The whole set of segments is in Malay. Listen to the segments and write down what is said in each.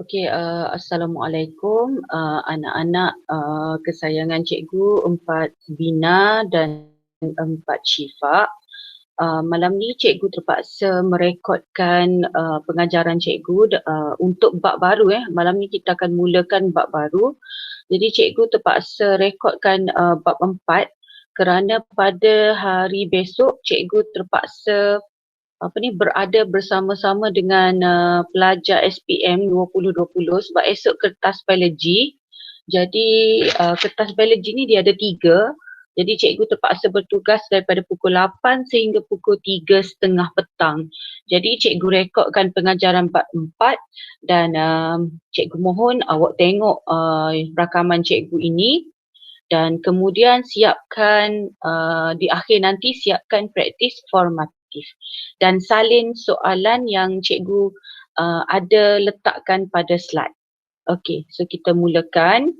Okey, Assalamualaikum, anak-anak kesayangan cikgu, 4 Bina dan 4 Syifa. Malam ni cikgu terpaksa merekodkan pengajaran cikgu untuk bab baru. Malam ni kita akan mulakan bab baru. Jadi cikgu terpaksa rekodkan bab 4 kerana pada hari besok cikgu terpaksa berada bersama-sama dengan pelajar SPM 2020 sebab esok kertas biologi. Jadi kertas biologi ni dia ada 3. Jadi cikgu terpaksa bertugas daripada pukul 8 sehingga pukul 3.30 petang. Jadi cikgu rekodkan pengajaran bab 4 dan cikgu mohon awak tengok rakaman cikgu ini dan kemudian siapkan di akhir nanti siapkan praktis formatif dan salin soalan yang cikgu ada letakkan pada slide. Okey, so kita mulakan.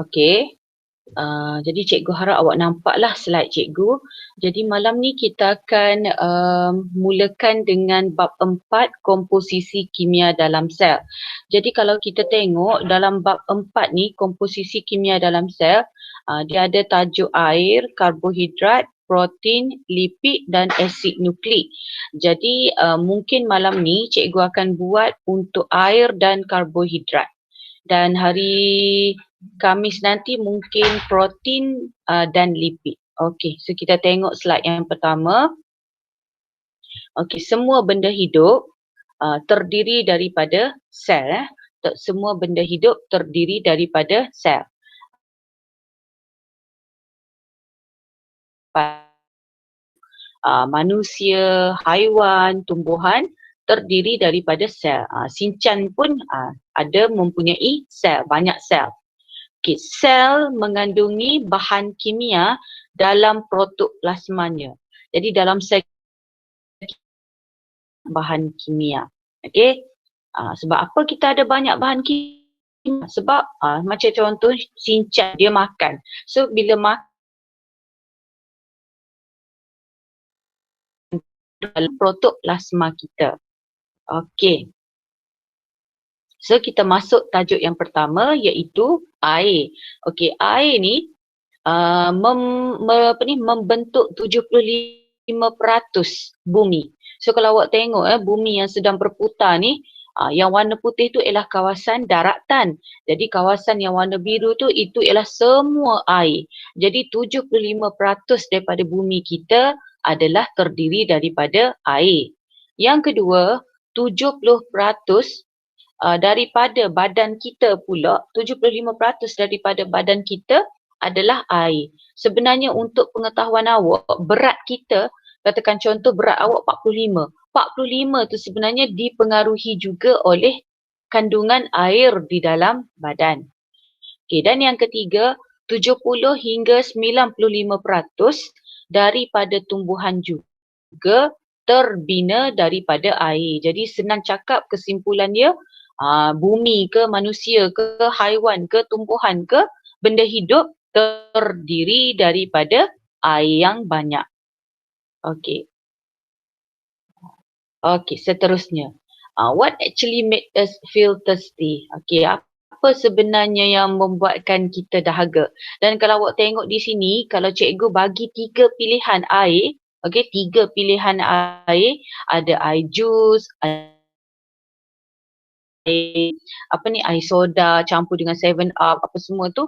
Okey. Jadi cikgu harap awak nampaklah slide cikgu. Jadi malam ni kita akan mulakan dengan bab 4 komposisi kimia dalam sel. Jadi kalau kita tengok dalam bab 4 ni komposisi kimia dalam sel, dia ada tajuk air, karbohidrat, protein, lipid dan asid nukleik. Jadi mungkin malam ni cikgu akan buat untuk air dan karbohidrat. Dan hari Khamis nanti mungkin protein dan lipid. Okey, so kita tengok slide yang pertama. Okey, semua benda hidup terdiri daripada sel. Semua benda hidup terdiri daripada sel. Manusia, haiwan, tumbuhan terdiri daripada sel. Sincan pun ada mempunyai sel, banyak sel. Okay, sel mengandungi bahan kimia dalam protoplasmanya. Jadi dalam sel bahan kimia. Okey. Sebab apa kita ada banyak bahan kimia? Sebab macam contoh sincan dia makan. So bila makan dalam protoplasma kita. Okey. So kita masuk tajuk yang pertama iaitu air. Okey, air ni membentuk 75% bumi. So kalau awak tengok bumi yang sedang berputar ni, yang warna putih tu ialah kawasan daratan. Jadi kawasan yang warna biru tu itu ialah semua air. Jadi 75% daripada bumi kita adalah terdiri daripada air. Yang kedua, 70% daripada badan kita pula, 75% daripada badan kita adalah air. Sebenarnya untuk pengetahuan awak, berat kita, katakan contoh berat awak 45. 45 tu sebenarnya dipengaruhi juga oleh kandungan air di dalam badan. Okay, dan yang ketiga, 70 hingga 95% daripada tumbuhan juga terbina daripada air. Jadi senang cakap kesimpulan dia, bumi ke, manusia ke, haiwan ke, tumbuhan ke, benda hidup terdiri daripada air yang banyak. Okey. Okey, seterusnya. What actually make us feel thirsty? Okey, apa sebenarnya yang membuatkan kita dahaga? Dan kalau awak tengok di sini, kalau cikgu bagi 3 pilihan air, okey, 3 pilihan air, ada air jus, air soda campur dengan 7 Up apa semua tu.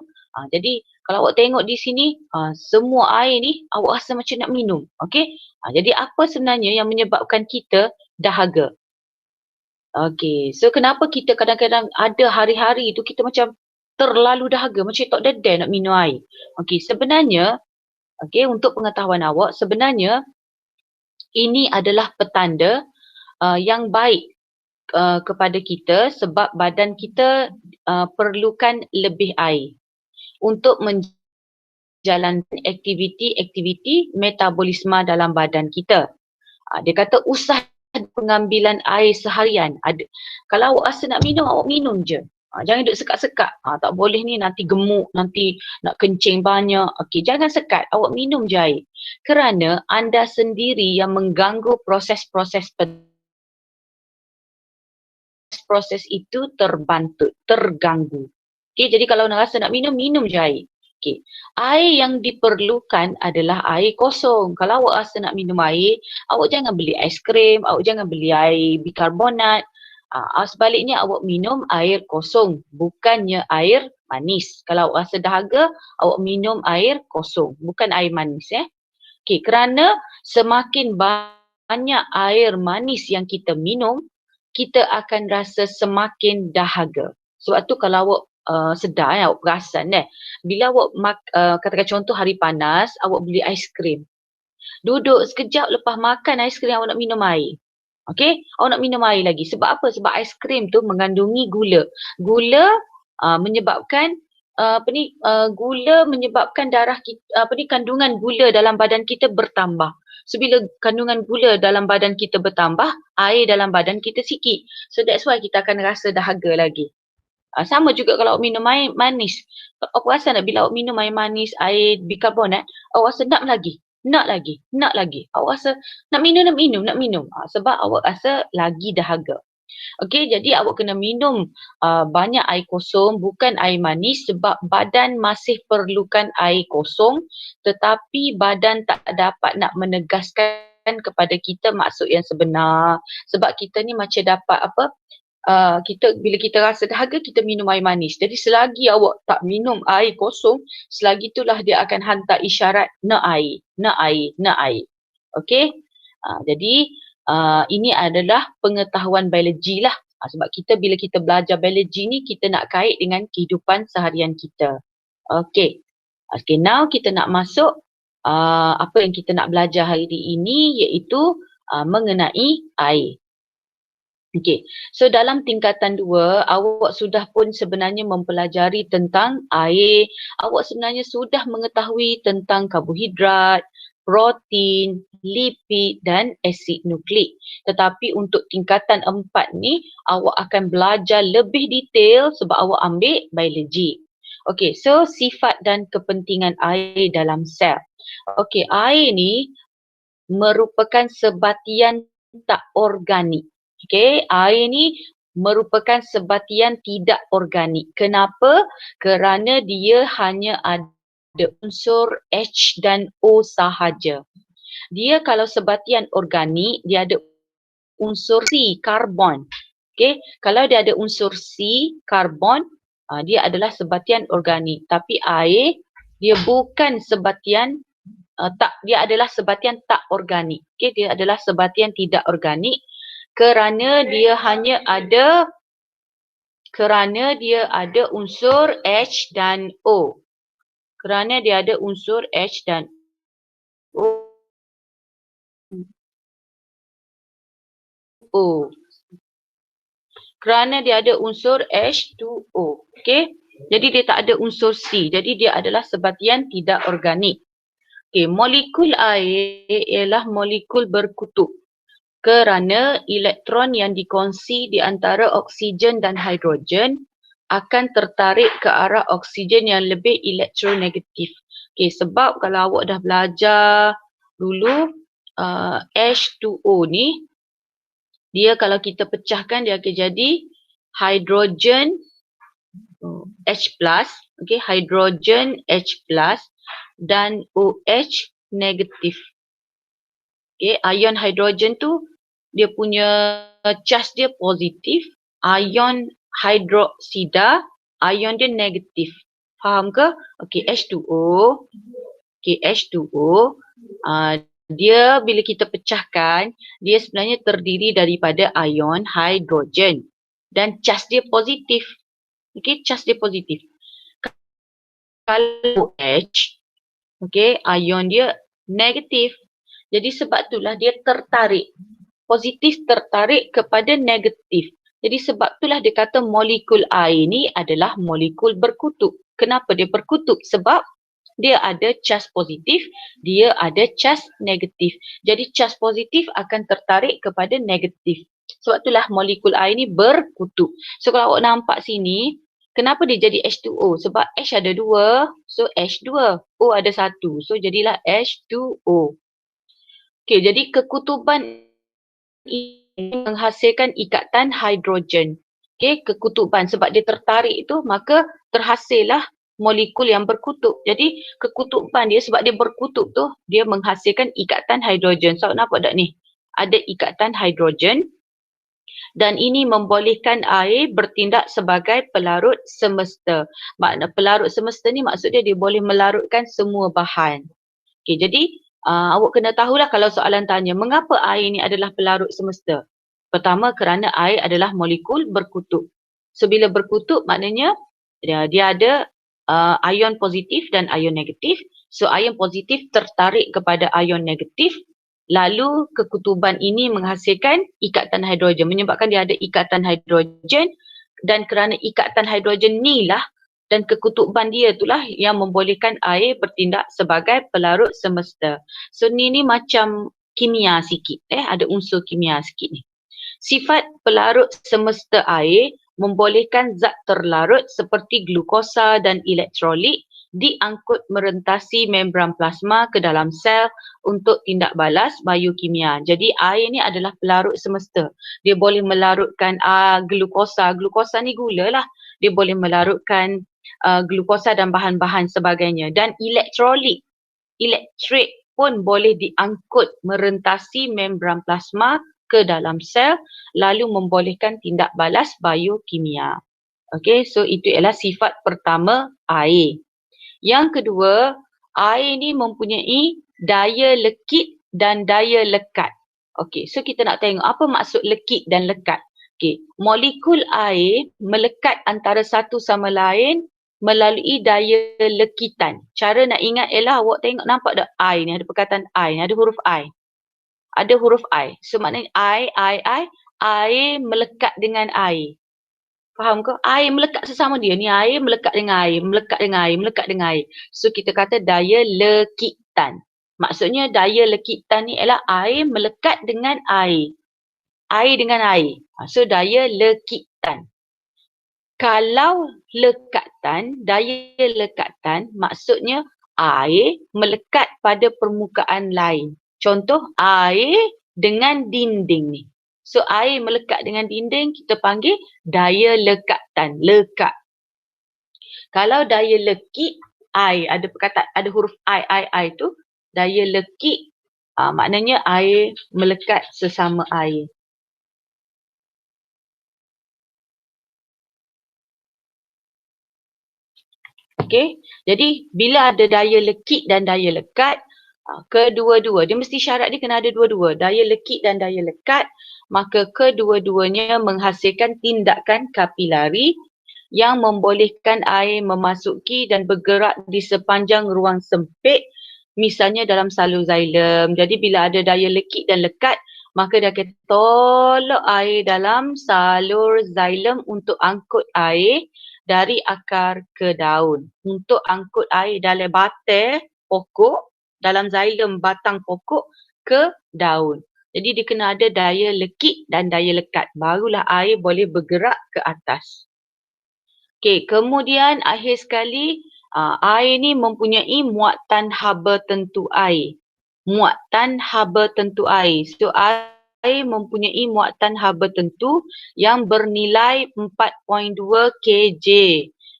Jadi kalau awak tengok di sini semua air ni awak rasa macam nak minum. Okey. Jadi apa sebenarnya yang menyebabkan kita dahaga? Okey. So kenapa kita kadang-kadang ada hari-hari tu kita macam terlalu dahaga, macam tak dedar nak minum air. Okey, sebenarnya untuk pengetahuan awak, sebenarnya ini adalah petanda yang baik kepada kita sebab badan kita perlukan lebih air untuk menjalankan aktiviti-aktiviti metabolisme dalam badan kita. Dia kata usah pengambilan air seharian. Kalau awak rasa nak minum, awak minum je. Jangan duduk sekat-sekat. Tak boleh ni nanti gemuk, nanti nak kencing banyak. Okey, jangan sekat. Awak minum je air. Kerana anda sendiri yang mengganggu proses-proses proses itu terbantu, terganggu. Okey, jadi kalau nak rasa nak minum, minum je air. Okey, air yang diperlukan adalah air kosong. Kalau awak rasa nak minum air, awak jangan beli aiskrim, awak jangan beli air bikarbonat. Sebaliknya awak minum air kosong, bukannya air manis. Kalau awak rasa dahaga, awak minum air kosong, bukan air manis. Okey, kerana semakin banyak air manis yang kita minum, kita akan rasa semakin dahaga. Sebab tu kalau awak sedar, awak perasan bila awak katakan contoh hari panas, awak beli aiskrim. Duduk sekejap lepas makan aiskrim, awak nak minum air. Okey, awak nak minum air lagi. Sebab apa? Sebab aiskrim tu mengandungi gula. Gula menyebabkan gula menyebabkan darah kita, kandungan gula dalam badan kita bertambah. So bila kandungan gula dalam badan kita bertambah, air dalam badan kita sikit. So that's why kita akan rasa dahaga lagi. Sama juga kalau awak minum air manis. Awak rasa tak bila awak minum air manis, air bikarbonat, awak rasa nak lagi. Awak rasa nak minum. Sebab awak rasa lagi dahaga. Okey, jadi awak kena minum banyak air kosong, bukan air manis, sebab badan masih perlukan air kosong, tetapi badan tak dapat nak menegaskan kepada kita maksud yang sebenar. Sebab kita ni macam dapat bila kita rasa dahaga, kita minum air manis. Jadi selagi awak tak minum air kosong, selagi itulah dia akan hantar isyarat nak air. Okey? Jadi ini adalah pengetahuan biologi lah. Sebab bila kita belajar biologi ni, kita nak kait dengan kehidupan seharian kita. Okey. Okay, now kita nak masuk apa yang kita nak belajar hari ini, iaitu mengenai air. Okey, so dalam tingkatan 2, awak sudah pun sebenarnya mempelajari tentang air. Awak sebenarnya sudah mengetahui tentang karbohidrat, protein, lipid dan asid nukleik. Tetapi untuk tingkatan 4 ni, awak akan belajar lebih detail sebab awak ambil biologi. Okey, so sifat dan kepentingan air dalam sel. Okey, air ni merupakan sebatian tak organik. Okey, air ni merupakan sebatian tidak organik. Kenapa? Kerana dia hanya ada unsur H dan O sahaja. Dia kalau sebatian organik, dia ada unsur C, karbon. Okey, kalau dia ada unsur C, karbon, dia adalah sebatian organik. Tapi air, dia bukan sebatian dia adalah sebatian tak organik. Okey, dia adalah sebatian tidak organik. Kerana dia ada unsur H dan O. Kerana dia ada unsur H dan O. Kerana dia ada unsur H2O. Okey? Jadi dia tak ada unsur C. Jadi dia adalah sebatian tidak organik. Okey, molekul air ialah molekul berkutub. Kerana elektron yang dikongsi di antara oksigen dan hidrogen akan tertarik ke arah oksigen yang lebih elektronegatif. Okey, sebab kalau awak dah belajar dulu H2O ni, dia kalau kita pecahkan dia akan jadi hidrogen H+, okey, hidrogen H+ dan OH negatif. Okay, ion hidrogen tu dia punya charge dia positif, ion hidroksida, ion dia negatif. Faham ke? Okay, H2O. Okay, H2O. Dia bila kita pecahkan, dia sebenarnya terdiri daripada ion hidrogen. Dan charge dia positif. Okay, charge dia positif. Kalau H, okay, ion dia negatif. Jadi sebab itulah dia tertarik. Positif tertarik kepada negatif. Jadi sebab itulah dia kata molekul air ni adalah molekul berkutub. Kenapa dia berkutub? Sebab dia ada charge positif, dia ada charge negatif. Jadi charge positif akan tertarik kepada negatif. Sebab itulah molekul air ni berkutub. So kalau awak nampak sini, kenapa dia jadi H2O? Sebab H ada 2, so H2. O ada 1, so jadilah H2O. Okey, jadi kekutuban ini menghasilkan ikatan hidrogen. Okey, kekutuban sebab dia tertarik itu maka terhasillah molekul yang berkutub. Jadi kekutuban dia sebab dia berkutub tu dia menghasilkan ikatan hidrogen. So nampak tak ni? Ada ikatan hidrogen dan ini membolehkan air bertindak sebagai pelarut semesta. Makna pelarut semesta ni maksudnya dia boleh melarutkan semua bahan. Okey, jadi awak kena tahulah kalau soalan tanya, mengapa air ni adalah pelarut semesta? Pertama, kerana air adalah molekul berkutub. So, bila berkutub maknanya dia ada ion positif dan ion negatif. So, ion positif tertarik kepada ion negatif. Lalu, kekutuban ini menghasilkan ikatan hidrogen. Menyebabkan dia ada ikatan hidrogen. Dan kerana ikatan hidrogen ni lah dan kekutuban dia itulah yang membolehkan air bertindak sebagai pelarut semesta. So ni macam kimia sikit, ada unsur kimia sikit ni. Sifat pelarut semesta air membolehkan zat terlarut seperti glukosa dan elektrolit diangkut merentasi membran plasma ke dalam sel untuk tindak balas biokimia. Jadi air ni adalah pelarut semesta. Dia boleh melarutkan glukosa. Glukosa ni gula lah. Dia boleh melarutkan glukosa dan bahan-bahan sebagainya. Dan elektrolit, elektrit pun boleh diangkut merentasi membran plasma ke dalam sel lalu membolehkan tindak balas biokimia. Okey, so itu ialah sifat pertama air. Yang kedua, air ni mempunyai daya lekit dan daya lekat. Okey, so kita nak tengok apa maksud lekit dan lekat. Okey, molekul air melekat antara satu sama lain melalui daya lekitan. Cara nak ingat ialah awak tengok nampak tak I ni, ada perkataan I ni, ada huruf I. Ada huruf I. So maknanya air melekat dengan air. Faham ke? Air melekat sesama dia. Ni air melekat dengan air, melekat dengan air, melekat dengan air. So kita kata daya lekitan. Maksudnya daya lekitan ni ialah air melekat dengan air. Air dengan air. So daya lekitan. Kalau lekatan, daya lekatan maksudnya air melekat pada permukaan lain. Contoh air dengan dinding ni. So air melekat dengan dinding kita panggil daya lekatan, lekat. Kalau daya lekit, I ada perkataan, ada huruf I tu, daya lekit maknanya air melekat sesama air. Okey, jadi bila ada daya lekit dan daya lekat, kedua-dua, dia mesti syarat dia kena ada dua-dua, daya lekit dan daya lekat, maka kedua-duanya menghasilkan tindakan kapilari yang membolehkan air memasuki dan bergerak di sepanjang ruang sempit, misalnya dalam salur xylem. Jadi bila ada daya lekit dan lekat, maka dia akan tolak air dalam salur xylem untuk angkut air dari akar ke daun. Untuk angkut air dalam batang pokok, dalam xylem batang pokok ke daun. Jadi dia kena ada daya lekit dan daya lekat. Barulah air boleh bergerak ke atas. Okey, kemudian akhir sekali, air ni mempunyai muatan haba tentu air. Muatan haba tentu air. So air mempunyai muatan haba tentu yang bernilai 4.2 kg.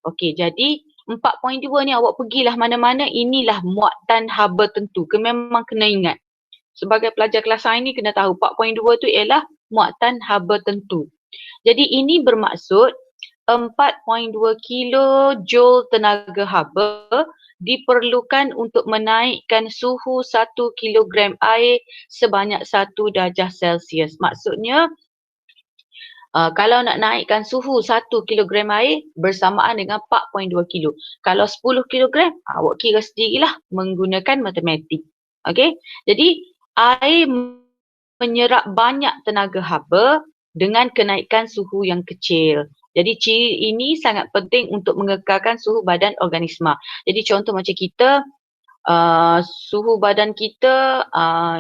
Okey, jadi 4.2 ni awak pergilah mana-mana, inilah muatan haba tentu. Memang kena ingat. Sebagai pelajar kelas sains ni kena tahu 4.2 tu ialah muatan haba tentu. Jadi ini bermaksud 4.2 kilojoule tenaga haba diperlukan untuk menaikkan suhu 1 kilogram air sebanyak 1 darjah Celsius. Maksudnya kalau nak naikkan suhu 1 kilogram air bersamaan dengan 4.2 kilo. Kalau 10 kilogram, awak kira sendirilah menggunakan matematik. Okey? Jadi air menyerap banyak tenaga haba dengan kenaikan suhu yang kecil. Jadi ciri ini sangat penting untuk mengekalkan suhu badan organisma. Jadi contoh macam kita, suhu badan kita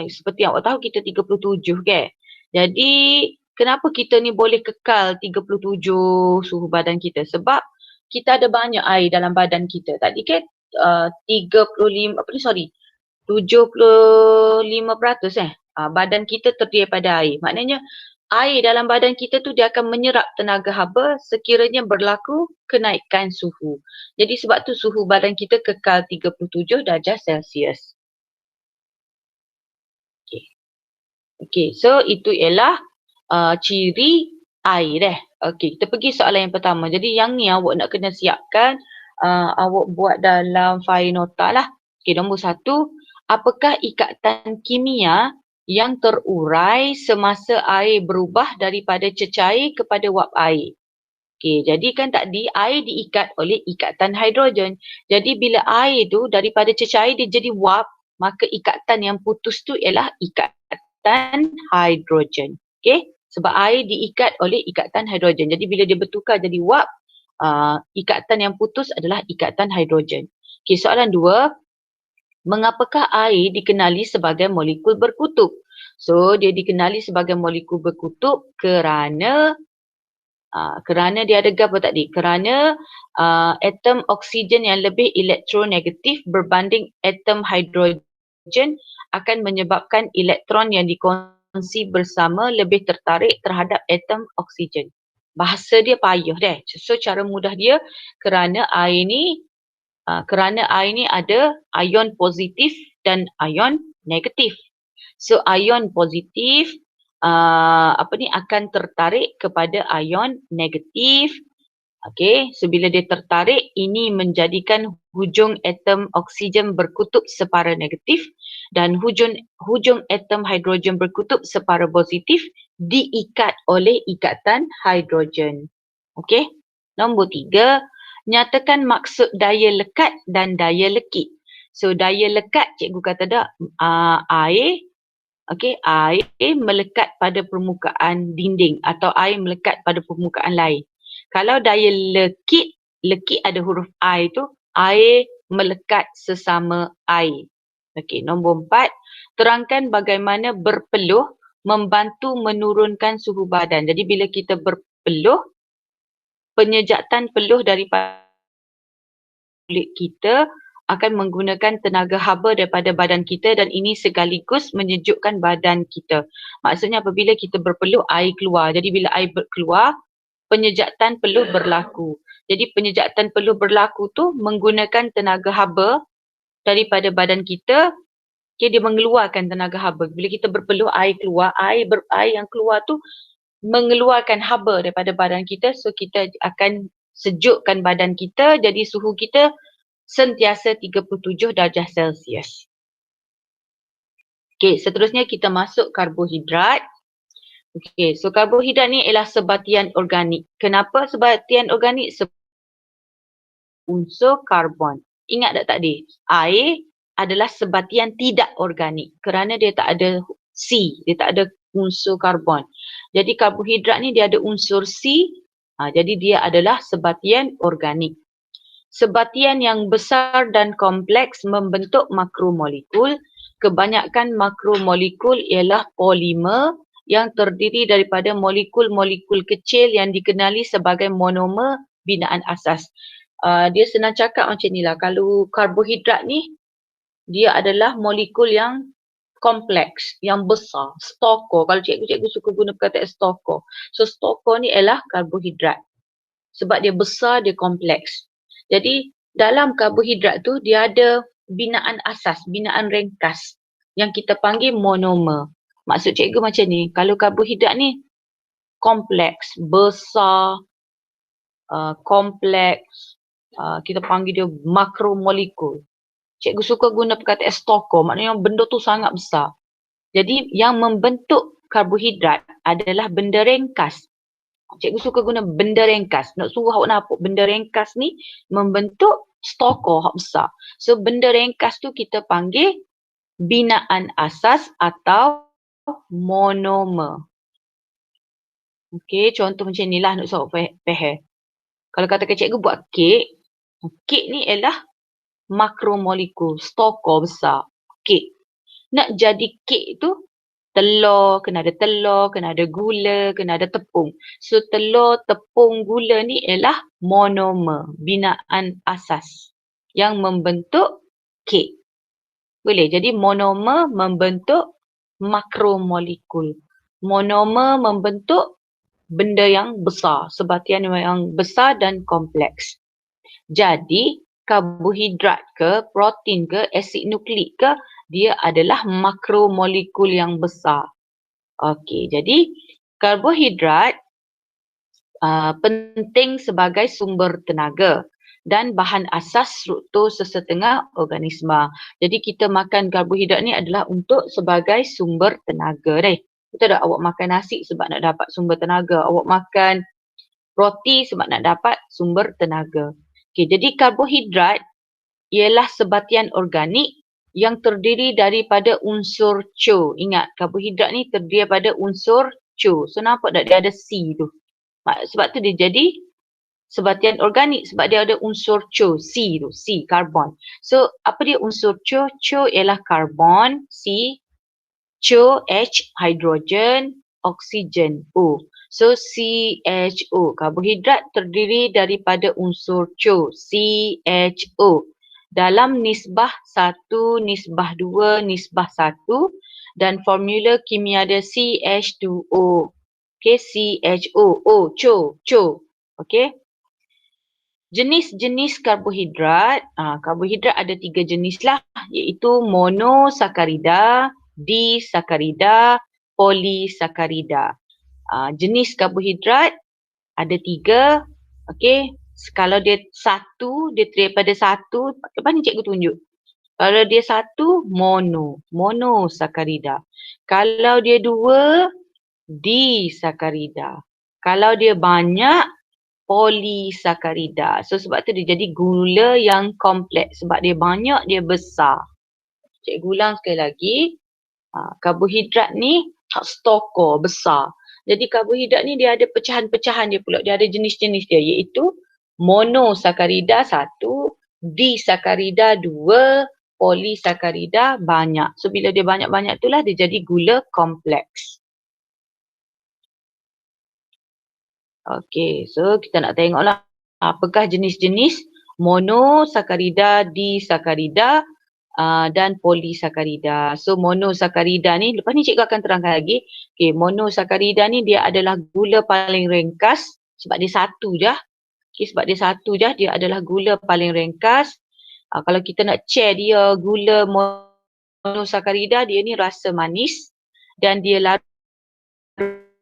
seperti yang awak tahu kita 37 kan. Jadi kenapa kita ni boleh kekal 37 suhu badan kita? Sebab kita ada banyak air dalam badan kita. Tadi kan 35, 75% badan kita terdiri daripada air. Maknanya air dalam badan kita tu dia akan menyerap tenaga haba sekiranya berlaku kenaikan suhu. Jadi sebab tu suhu badan kita kekal 37 darjah Celsius. Okey, so itu ialah ciri air . Okey, kita pergi soalan yang pertama. Jadi yang ni awak nak kena siapkan, awak buat dalam fail nota lah. Okey, nombor 1, apakah ikatan kimia yang terurai semasa air berubah daripada cecair kepada wap air? Okey, jadi kan tadi air diikat oleh ikatan hidrogen. Jadi bila air tu daripada cecair dia jadi wap, maka ikatan yang putus tu ialah ikatan hidrogen. Okey, sebab air diikat oleh ikatan hidrogen. Jadi bila dia bertukar jadi wap, ikatan yang putus adalah ikatan hidrogen. Okey, soalan 2, mengapakah air dikenali sebagai molekul berkutub? So, dia dikenali sebagai molekul berkutub kerana dia ada apa tadi? Kerana atom oksigen yang lebih elektronegatif berbanding atom hidrogen akan menyebabkan elektron yang dikongsi bersama lebih tertarik terhadap atom oksigen. Bahasa dia payah deh. So cara mudah dia kerana air ni ada ion positif dan ion negatif. So ion positif akan tertarik kepada ion negatif. Okey, so bila dia tertarik, ini menjadikan hujung atom oksigen berkutub separa negatif dan hujung atom hidrogen berkutub separa positif diikat oleh ikatan hidrogen. Okey, nombor 3, nyatakan maksud daya lekat dan daya lekit. So daya lekat cikgu kata dah air melekat pada permukaan dinding atau air melekat pada permukaan lain. Kalau daya lekit ada huruf I tu, air melekat sesama air. Okey, nombor 4, terangkan bagaimana berpeluh membantu menurunkan suhu badan. Jadi bila kita berpeluh, penyejatan peluh daripada kulit kita akan menggunakan tenaga haba daripada badan kita dan ini sekaligus menyejukkan badan kita. Maksudnya apabila kita berpeluh, air keluar. Jadi bila air keluar, penyejatan peluh berlaku. Jadi penyejatan peluh berlaku tu menggunakan tenaga haba daripada badan kita. Okay, dia mengeluarkan tenaga haba. Bila kita berpeluh, air keluar. Air yang keluar tu mengeluarkan haba daripada badan kita. So kita akan sejukkan badan kita. Jadi suhu kita sentiasa 37 darjah Celsius. Okey, seterusnya kita masuk karbohidrat. Okey, so karbohidrat ni ialah sebatian organik. Kenapa sebatian organik? Unsur karbon. Ingat tak tadi? Air adalah sebatian tidak organik kerana dia tak ada C, dia tak ada unsur karbon. Jadi karbohidrat ni dia ada unsur C, jadi dia adalah sebatian organik. Sebatian yang besar dan kompleks membentuk makromolekul. Kebanyakan makromolekul ialah polimer yang terdiri daripada molekul-molekul kecil yang dikenali sebagai monomer binaan asas. Dia senang cakap macam ni lah. Kalau karbohidrat ni, dia adalah molekul yang kompleks, yang besar. Stoko. Kalau cikgu suka guna perkataan stoko. So stoko ni ialah karbohidrat. Sebab dia besar, dia kompleks. Jadi dalam karbohidrat tu dia ada binaan asas, binaan ringkas yang kita panggil monomer. Maksud cikgu macam ni, kalau karbohidrat ni kompleks, besar, kompleks, kita panggil dia makromolekul. Cikgu suka guna perkataan stoko, maknanya benda tu sangat besar. Jadi yang membentuk karbohidrat adalah benda ringkas. Cikgu suka guna benda ringkas. Nak suruh awak nampak benda ringkas ni membentuk stoko hak besar. So benda ringkas tu kita panggil binaan asas atau monomer. Okey, contoh macam ni lah nak suruh awak faham. Kalau katakan cikgu buat kek, kek ni ialah makromolekul, stoko besar, kek. Nak jadi kek tu telur, kena ada gula, kena ada tepung. So telur, tepung, gula ni ialah monomer, binaan asas yang membentuk kek. Boleh, jadi monomer membentuk makromolekul. Monomer membentuk benda yang besar, sebatian yang besar dan kompleks. Jadi karbohidrat ke, protein ke, asid nukleik ke, dia adalah makromolekul yang besar. Okey, jadi karbohidrat penting sebagai sumber tenaga dan bahan asas struktur sesetengah organisma. Jadi kita makan karbohidrat ni adalah untuk sebagai sumber tenaga deh. Betul tak? Awak makan nasi sebab nak dapat sumber tenaga. Awak makan roti sebab nak dapat sumber tenaga. Okey, jadi karbohidrat ialah sebatian organik yang terdiri daripada unsur CHO. Ingat, karbohidrat ni terdiri daripada unsur CHO. So nampak tak dia ada C tu? Sebab tu dia jadi sebatian organik sebab dia ada unsur CHO, C tu, C, karbon. So apa dia unsur CHO? CHO ialah karbon, C, CHO, H, hidrogen, oksigen, O. So CHO, karbohidrat terdiri daripada unsur CHO, CHO. Dalam nisbah 1, nisbah 2, nisbah 1 dan formula kimia dia CH2O. Okay, CHO, O, CHO, CHO. Okay. Jenis-jenis karbohidrat, karbohidrat ada 3 jenis lah, iaitu monosakarida, disakarida, polisakarida. Jenis karbohidrat ada 3, okay. Kalau dia 1, dia daripada 1, lepas ni cikgu tunjuk. Kalau dia 1, monosakarida. Kalau dia 2, disakarida. Kalau dia banyak, polisakarida. So sebab tu dia jadi gula yang kompleks. Sebab dia banyak, dia besar. Cikgu ulang sekali lagi. Karbohidrat ni stokor besar. Jadi karbohidrat ni dia ada pecahan-pecahan dia pula. Dia ada jenis-jenis dia, iaitu monosakarida 1, disakarida 2, polisakarida banyak. So bila dia banyak-banyak itulah dia jadi gula kompleks. Okey, so kita nak tengoklah apakah jenis-jenis monosakarida, disakarida dan polisakarida. So monosakarida ni, lepas ni cikgu akan terangkan lagi. Okey, monosakarida ni dia adalah gula paling ringkas sebab dia satu je. Okey, sebab dia satu je, dia adalah gula paling ringkas. Kalau kita nak share dia gula monosakarida, dia ni rasa manis dan dia larut.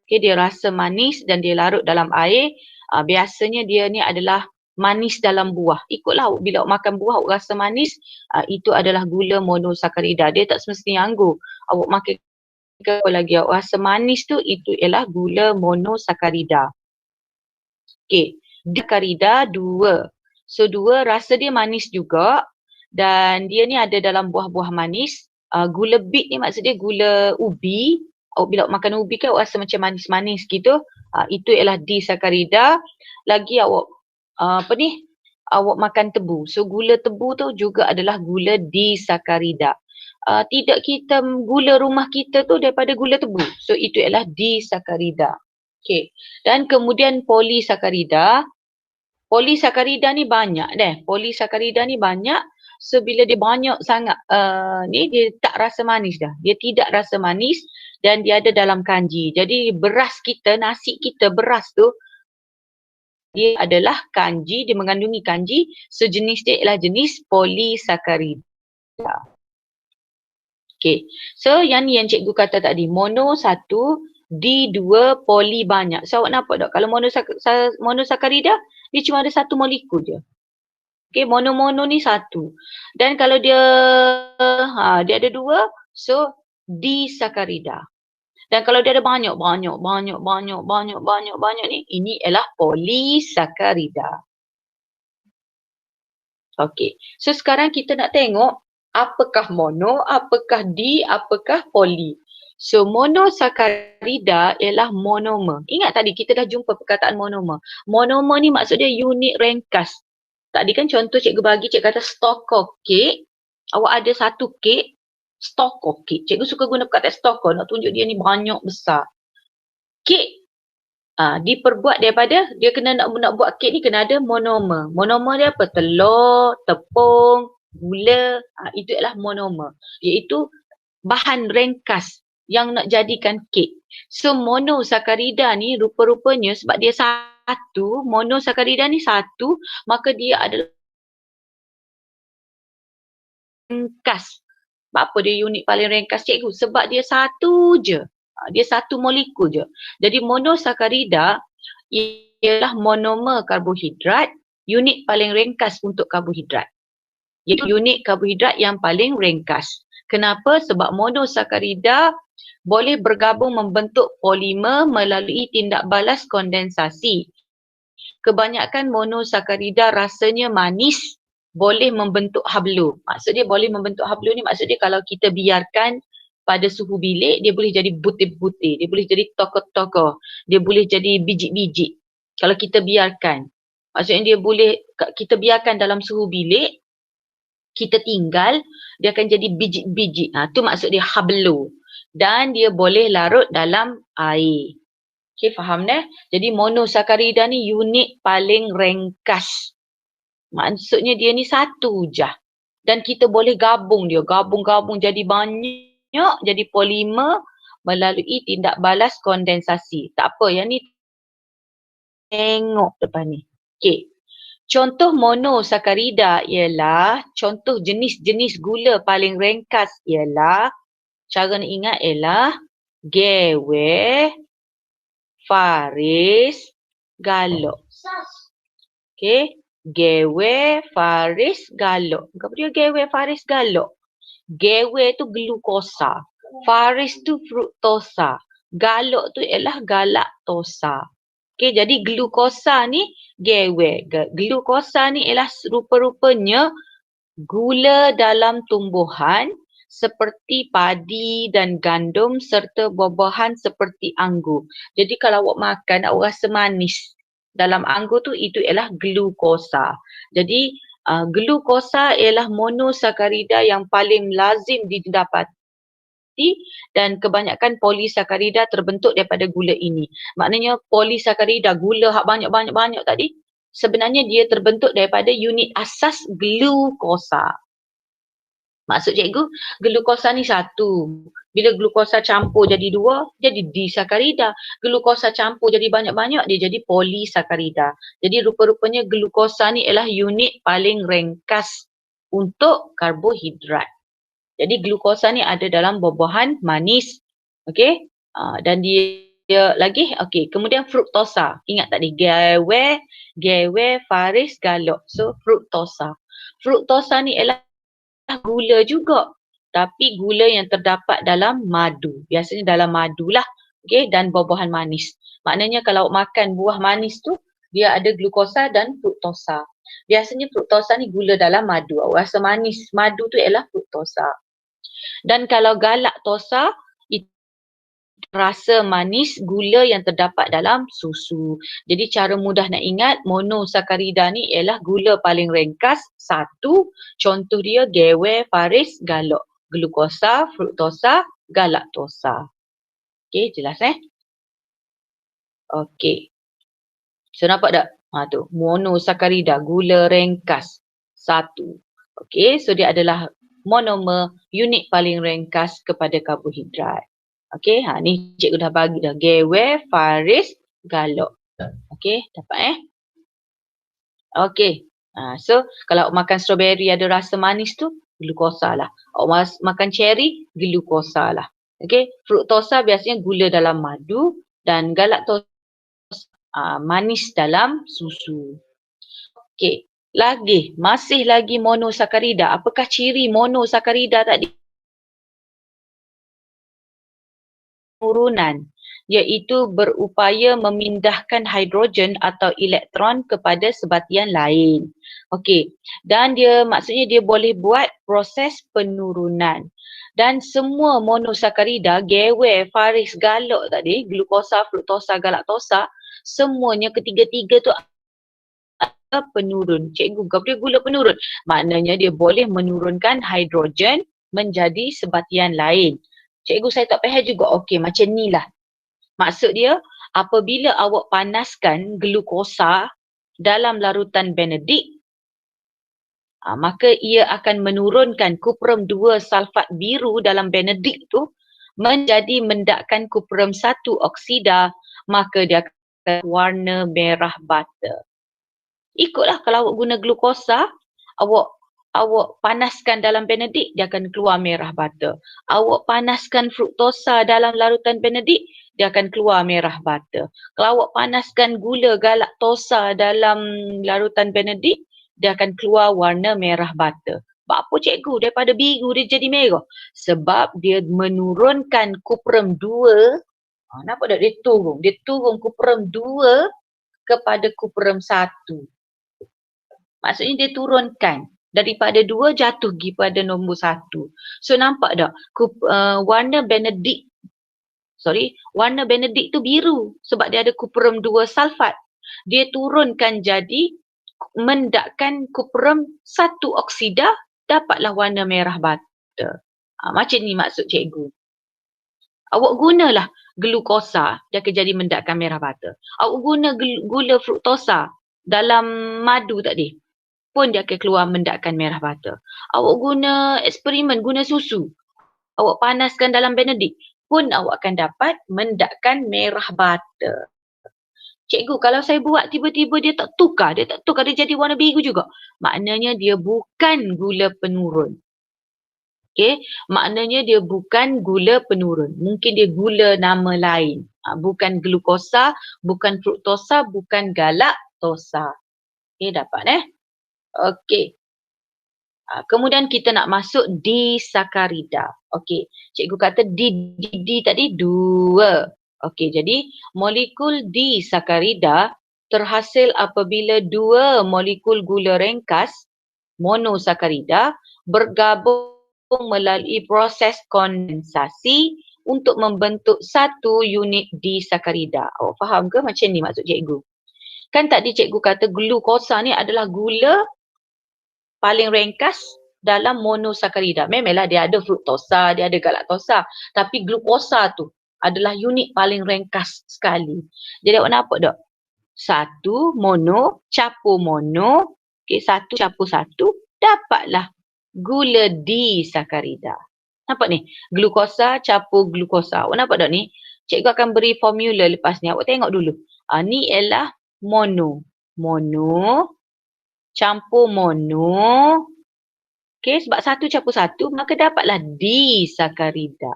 Okay, dia rasa manis dan dia larut dalam air. Biasanya dia ni adalah manis dalam buah. Ikutlah bila awak makan buah awak rasa manis, itu adalah gula monosakarida. Dia tak semestinya anggur. Awak makan apa lagi awak rasa manis tu, itu ialah gula monosakarida. Okey, disakarida 2. So 2 rasa dia manis juga dan dia ni ada dalam buah-buah manis. Gula bit ni maksud dia gula ubi. Bila awak makan ubi kan awak rasa macam manis-manis gitu. Itu ialah disakarida. Lagi awak awak makan tebu. So gula tebu tu juga adalah gula disakarida. Tidak kita gula rumah kita tu daripada gula tebu. So itu ialah disakarida. Okey. Dan kemudian polisakarida. Polisakarida ni banyak deh. Polisakarida ni banyak. So bila dia banyak sangat ni dia tak rasa manis dah. Dia tidak rasa manis dan dia ada dalam kanji. Jadi beras kita, nasi kita, beras tu dia adalah kanji, dia mengandungi kanji. So jenis dia ialah jenis polisakarida. Okay. So yang ni yang cikgu kata tadi, mono 1, D2, poli banyak. So awak nampak tak? Kalau monosakarida, dia cuma ada satu molekul je. Okay, mono-mono ni satu. Dan kalau dia dia ada 2, so disakarida. Dan kalau dia ada banyak ni, ini ialah polisakarida. Okay. So sekarang kita nak tengok apakah mono, apakah di, apakah poli. So monosakarida ialah monomer. Ingat tadi kita dah jumpa perkataan monomer. Monomer ni maksud dia unit ringkas. Tadi kan contoh cikgu bagi, cikgu kata stokor kek. Awak ada satu kek. Stoko kek. Cikgu suka guna perkataan stoko nak tunjuk dia ni banyak besar. Kek diperbuat daripada, dia kena nak buat kek ni kena ada monomer. Monomer dia apa? Telur, tepung, gula, itu adalah monomer. Iaitu bahan ringkas yang nak jadikan kek. So monosakarida ni rupa-rupanya sebab dia satu, monosakarida ni satu, maka dia adalah ringkas. Sebab apa dia unit paling ringkas cikgu? Sebab dia satu je. Dia satu molekul je. Jadi monosakarida ialah monomer karbohidrat, unit paling ringkas untuk karbohidrat. Iaitu unit karbohidrat yang paling ringkas. Kenapa? Sebab monosakarida boleh bergabung membentuk polimer melalui tindak balas kondensasi. Kebanyakan monosakarida rasanya manis, boleh membentuk hablu. Maksud dia boleh membentuk hablu ni maksud dia kalau kita biarkan pada suhu bilik, dia boleh jadi butir-butir, dia boleh jadi tokoh-tokoh, dia boleh jadi biji-biji. Kalau kita biarkan. Maksudnya dia boleh, kita biarkan dalam suhu bilik, kita tinggal, dia akan jadi biji-biji. Tu maksud dia hablu. Dan dia boleh larut dalam air. Okay, faham dah? Jadi monosakarida ni unit paling ringkas. Maksudnya dia ni satu je. Dan kita boleh gabung dia. Gabung-gabung jadi banyak, jadi polimer melalui tindak balas kondensasi. Tak apa, yang ni tengok depan ni. Okay. Contoh monosakarida ialah, contoh jenis-jenis gula paling ringkas ialah, cara nak ingat ialah gewe, faris, galok. Okay. Gewe, faris, galok. Apa dia gewe, faris, galok? Gewe tu glukosa. Faris tu fruktosa. Galok tu ialah galaktosa. Okay, jadi glukosa ni gewe. Glukosa ni ialah rupa-rupanya gula dalam tumbuhan seperti padi dan gandum serta buah-buahan seperti anggur. Jadi kalau awak makan, awak rasa manis. Dalam anggur tu itu ialah glukosa. Jadi glukosa ialah monosakarida yang paling lazim didapati dan kebanyakan polisakarida terbentuk daripada gula ini. Maknanya polisakarida, gula hak banyak-banyak tadi, sebenarnya dia terbentuk daripada unit asas glukosa. Maksud cikgu, glukosa ni satu. Bila glukosa campur jadi dua, jadi disakarida. Glukosa campur jadi banyak-banyak, dia jadi polisakarida. Jadi rupa-rupanya glukosa ni ialah unit paling ringkas untuk karbohidrat. Jadi glukosa ni ada dalam buah-buahan manis. Okey. Dan dia lagi, okey. Kemudian fruktosa. Ingat tadi, gewe, faris, galok. So fruktosa. Fruktosa ni ialah gula juga. Tapi gula yang terdapat dalam madu. Biasanya dalam madu lah. Okay? Dan buah-buahan manis. Maknanya kalau makan buah manis tu, dia ada glukosa dan fruktosa. Biasanya fruktosa ni gula dalam madu. Rasa manis madu tu ialah fruktosa. Dan kalau galaktosa, rasa manis gula yang terdapat dalam susu. Jadi cara mudah nak ingat, monosakarida ni ialah gula paling ringkas, satu. Contoh dia gewe, faris, galok. Glukosa, fruktosa, galaktosa. Okey, jelas Okey. So nampak tak? Tu, monosakarida, gula ringkas, satu. Okey, so dia adalah monomer, unit paling ringkas kepada karbohidrat. Okey, ni cikgu dah bagi dah. Gewe, faris, galok. Okey, dapat Okey. So kalau makan strawberry ada rasa manis tu, glukosa lah. Awak makan cherry, glukosa lah. Okey, fruktosa biasanya gula dalam madu dan galaktosa manis dalam susu. Okey, masih lagi monosakarida. Apakah ciri monosakarida tadi? Penurunan, iaitu berupaya memindahkan hidrogen atau elektron kepada sebatian lain. Okey, dan dia maksudnya dia boleh buat proses penurunan. Dan semua monosakarida, gewe, faris, galok tadi, glukosa, fruktosa, galaktosa, semuanya ketiga-tiga tu penurun. Cikgu, apa dia gula penurun? Maknanya dia boleh menurunkan hidrogen menjadi sebatian lain. Cikgu saya tak faham juga. Okey, macam ni lah. Maksud dia, apabila awak panaskan glukosa dalam larutan Benedict, maka ia akan menurunkan kuprum 2 sulfat biru dalam Benedict tu menjadi mendakkan kuprum 1 oksida, maka dia akan warna merah bata. Ikutlah kalau awak guna glukosa, awak panaskan dalam Benedict, dia akan keluar merah bata. Awak panaskan fruktosa dalam larutan Benedict, dia akan keluar merah bata. Kalau awak panaskan gula galaktosa dalam larutan Benedict, dia akan keluar warna merah bata. Sebab apa cikgu? Daripada biru dia jadi merah. Sebab dia menurunkan kuprum 2. Nampak tak? Dia turun. Dia turun kuprum 2 kepada kuprum 1. Maksudnya dia turunkan. Daripada 2 jatuh pergi pada nombor 1. So nampak tak? Warna Benedict. Warna Benedict tu biru. Sebab dia ada kuprum 2 sulfat. Dia turunkan jadi mendakkan kuprum 1 oksida, dapatlah warna merah bata. Macam ni maksud cikgu. Awak gunalah glukosa, dia akan jadi mendakkan merah bata. Awak guna gula fruktosa dalam madu tadi, pun dia akan keluar mendakkan merah bata. Awak guna eksperimen, guna susu, awak panaskan dalam Benedict, pun awak akan dapat mendakkan merah bata. Cikgu, kalau saya buat tiba-tiba dia tak tukar, dia jadi warna biru juga. Maknanya dia bukan gula penurun. Okey, maknanya dia bukan gula penurun. Mungkin dia gula nama lain. Bukan glukosa, bukan fruktosa, bukan galaktosa. Okey, dapat Okey. Kemudian kita nak masuk disakarida. Okey, cikgu kata D tadi 2. Okey, jadi molekul disakarida terhasil apabila 2 molekul gula ringkas monosakarida bergabung melalui proses kondensasi untuk membentuk satu unit disakarida. Awak faham ke macam ni maksud cikgu? Kan tadi cikgu kata glukosa ni adalah gula paling ringkas dalam monosakarida. Memanglah dia ada fruktosa, dia ada galaktosa. Tapi glukosa tu adalah unit paling ringkas sekali. Jadi awak nampak tak? 1 mono, campur mono. Okay, 1 campur 1. Dapatlah gula disakarida. Nampak ni? Glukosa campur glukosa. Awak nampak tak ni? Cikgu akan beri formula lepas ni. Awak tengok dulu. Ni ialah mono. Mono campur mono. Okey, sebab 1 campur 1, maka dapatlah disakarida.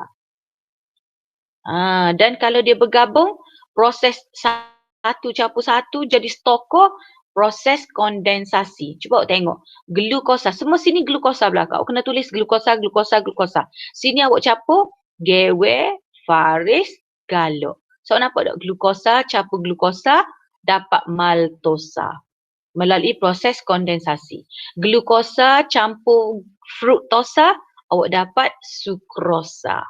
Dan kalau dia bergabung, proses 1 campur 1 jadi stoko, proses kondensasi. Cuba awak tengok. Glukosa. Semua sini glukosa belakang. Awak kena tulis glukosa, glukosa, glukosa. Sini awak campur gewe, faris, galo. So nampak tak? Glukosa campur glukosa dapat maltosa melalui proses kondensasi. Glukosa campur fruktosa, awak dapat sukrosa.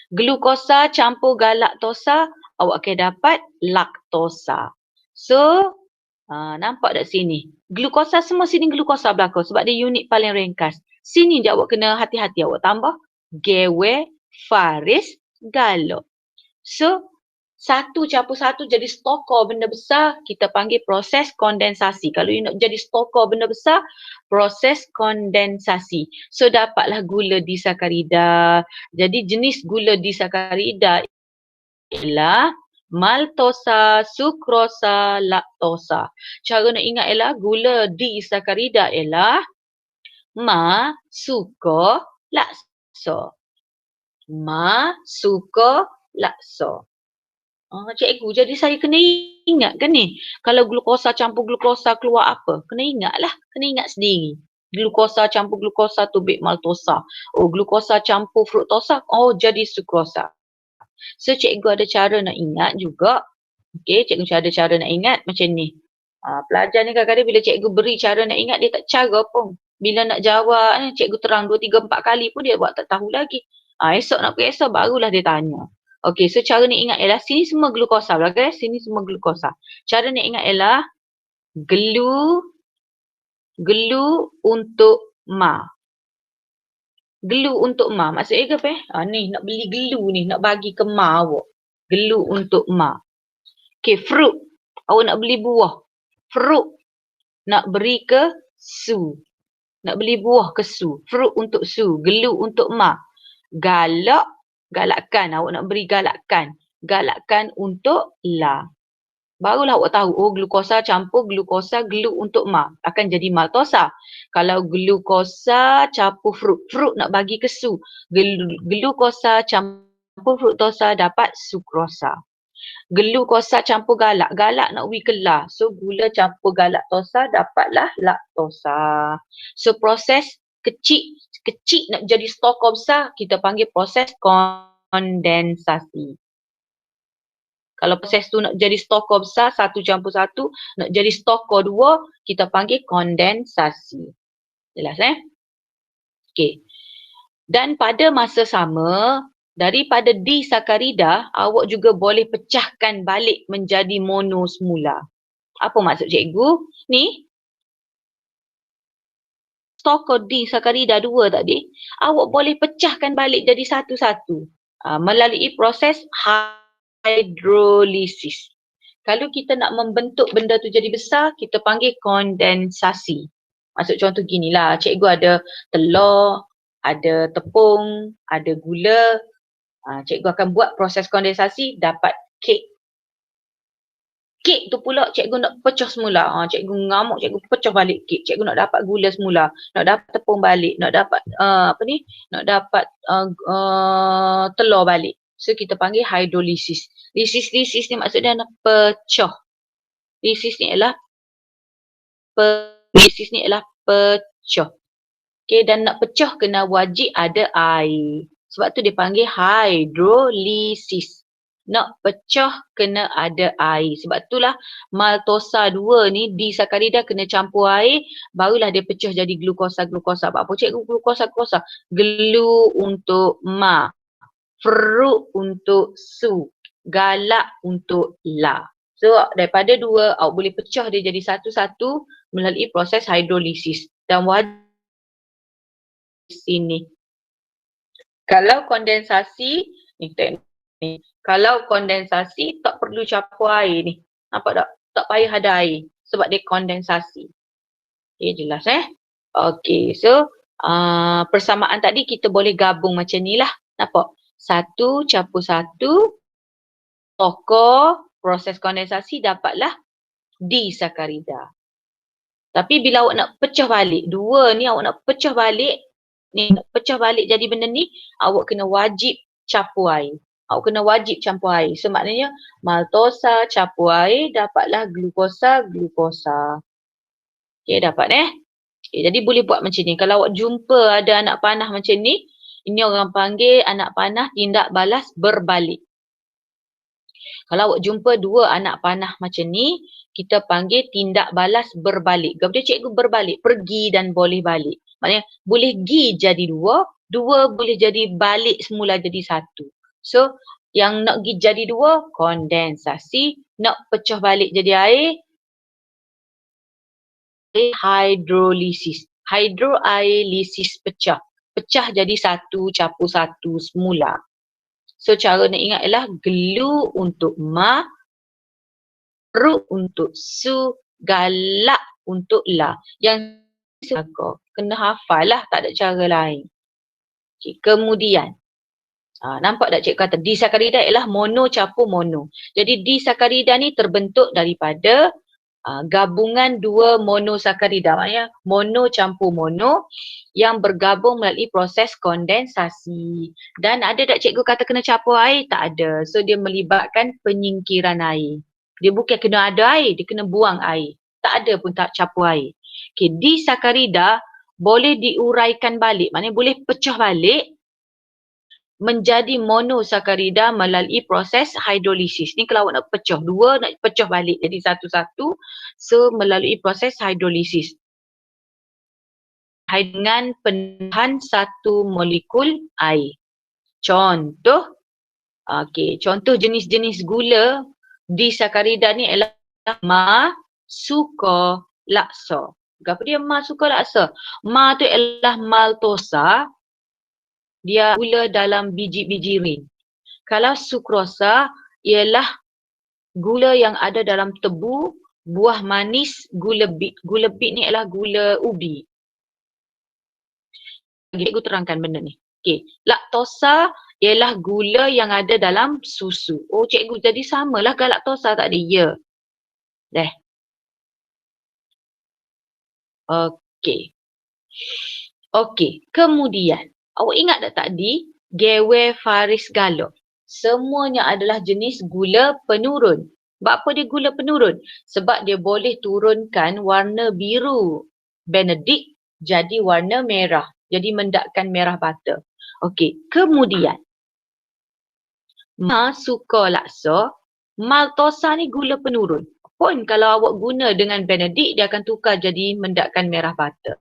Glukosa campur galaktosa, awak akan dapat laktosa. So, nampak tak sini? Glukosa semua sini glukosa belakang sebab dia unit paling ringkas. Sini je awak kena hati-hati, awak tambah gewe, faris, galo. So, 1 campur 1 jadi stokor benda besar, kita panggil proses kondensasi. Kalau you nak jadi stokor benda besar, proses kondensasi. So dapatlah gula disakarida. Jadi jenis gula disakarida ialah maltosa, sukrosa, laktosa. Cara nak ingat ialah gula disakarida ialah ma, suko, lakso. Ma, suko, lakso. Cikgu, jadi saya kena ingat kan ni? Kalau glukosa campur glukosa keluar apa? Kena ingat lah. Kena ingat sendiri. Glukosa campur glukosa tu bit maltosa. Glukosa campur fruktosa. Jadi sukrosa. So, cikgu ada cara nak ingat juga. Okey, cikgu ada cara nak ingat macam ni. Pelajar ni kadang-kadang bila cikgu beri cara nak ingat, dia tak cara pun. Bila nak jawab, cikgu terang 2, 3, 4 kali pun dia buat tak tahu lagi. Esok nak pergi esok, barulah dia tanya. Okey, so cara ni ingat ialah sini semua glukosa belakang, sini semua glukosa. Cara ni ingat ialah gelu untuk ma. Glue untuk ma. Maksudnya ke apa? Ni nak beli glue ni, nak bagi ke ma awak. Glue untuk ma. Okay, fruit. Awak nak beli buah. Fruit. Nak beri ke su. Nak beli buah ke su. Fruit untuk su. Glue untuk ma. Galak. Galakkan. Awak nak beri galakkan. Galakkan untuk la. Barulah awak tahu, oh glukosa campur glukosa glue untuk ma. Akan jadi maltosa. Kalau glukosa campur fruit. Fruit nak bagi ke su. Glukosa campur fruktosa dapat sukrosa. Glukosa campur galak. Galak nak bagi ke la. So gula campur galaktosa dapatlah laktosa. So proses kecil nak jadi stokol besar, kita panggil proses kondensasi. Kalau proses tu nak jadi stokol besar, 1:1, nak jadi stokol 2, kita panggil kondensasi. Jelas Okey. Dan pada masa sama, daripada disakarida, awak juga boleh pecahkan balik menjadi mono semula. Apa maksud cikgu? Ni, stokol disakarida 2 tadi, awak boleh pecahkan balik jadi satu-satu melalui proses hidrolisis. Kalau kita nak membentuk benda tu jadi besar, kita panggil kondensasi. Maksud contoh ginilah, cikgu ada telur, ada tepung, ada gula. Cikgu akan buat proses kondensasi, dapat kek. Kek tu pula cikgu nak pecah semula. Cikgu ngamuk, cikgu pecah balik kek. Cikgu nak dapat gula semula, nak dapat tepung balik, nak dapat nak dapat telur balik. So kita panggil hidrolisis. Lisis ni maksudnya nak pecah. Lisis ni adalah pecah. Okay, dan nak pecah kena wajib ada air. Sebab tu dia panggil hidrolisis. Nak pecah kena ada air. Sebab itulah maltosa 2 ni disakarida kena campur air, barulah dia pecah jadi glukosa-glukosa. Apa cikgu glukosa-glukosa? Glue untuk ma. Fruit untuk su. Galak untuk la. So daripada 2, awak boleh pecah dia jadi satu-satu melalui proses hidrolisis. Dan wajib sini. Kalau kondensasi, ni. Kalau kondensasi tak perlu campur air ni. Nampak tak? Tak payah ada air sebab dia kondensasi. Okay, jelas Okay, so persamaan tadi kita boleh gabung macam ni lah. Nampak? 1:1, stokol proses kondensasi dapatlah disakarida. Tapi bila awak nak pecah balik, 2 ni awak nak pecah balik, nak pecah balik jadi benda ni, awak kena wajib campur air. Awak kena wajib campur air. So maknanya maltosa campur air dapatlah glukosa. Okay, dapat Okay, jadi boleh buat macam ni. Kalau awak jumpa ada anak panah macam ni, ini orang panggil anak panah tindak balas berbalik. Kalau awak jumpa 2 anak panah macam ni, kita panggil tindak balas berbalik. Kemudian cikgu berbalik, pergi dan boleh balik. Maknanya boleh pergi jadi 2, 2 boleh jadi balik semula jadi 1. So yang nak pergi jadi 2, kondensasi. Nak pecah balik jadi air, hidrolisis. Hidro air, lisis pecah. Pecah jadi 1:1 semula. So cara nak ingat ialah glue untuk ma, fruit untuk su, galak untuk la. Yang kena hafal lah, tak ada cara lain. Okay, kemudian, nampak tak cikgu kata disakarida ialah mono campur mono. Jadi disakarida ni terbentuk daripada gabungan 2 monosakarida. Maknanya mono campur mono yang bergabung melalui proses kondensasi. Dan ada tak cikgu kata kena campur air? Tak ada. So dia melibatkan penyingkiran air. Dia bukan kena ada air, dia kena buang air. Tak ada pun tak campur air. Okay, disakarida boleh diuraikan balik. Maknanya boleh pecah balik menjadi monosakarida melalui proses hidrolisis. Ni kalau awak nak pecah 2, nak pecah balik jadi satu-satu, so melalui proses hidrolisis. Dengan penuhan 1 molekul air. Contoh, contoh jenis-jenis gula disakarida ni ialah ma, suka, laksa. Apa dia ma, suka, laksa? Ma tu ialah maltosa. dia gula dalam biji-biji rin. Kalau sukrosa ialah gula yang ada dalam tebu, buah manis, gula bit. Gula bit ni adalah gula ubi. Cikgu terangkan benda ni. Okey, laktosa ialah gula yang ada dalam susu. Oh cikgu, jadi samalah galaktosa tadi. Ya. Dah. Okey. Okey, kemudian awak ingat tak tadi Gewe, Faris, Galop? Semuanya adalah jenis gula penurun. Sebab apa dia gula penurun? Sebab dia boleh turunkan warna biru Benedict jadi warna merah. Jadi mendapatkan merah bata. Okey, kemudian suka laksa, maltosa ni gula penurun. Pun kalau awak guna dengan Benedict, dia akan tukar jadi mendapatkan merah bata.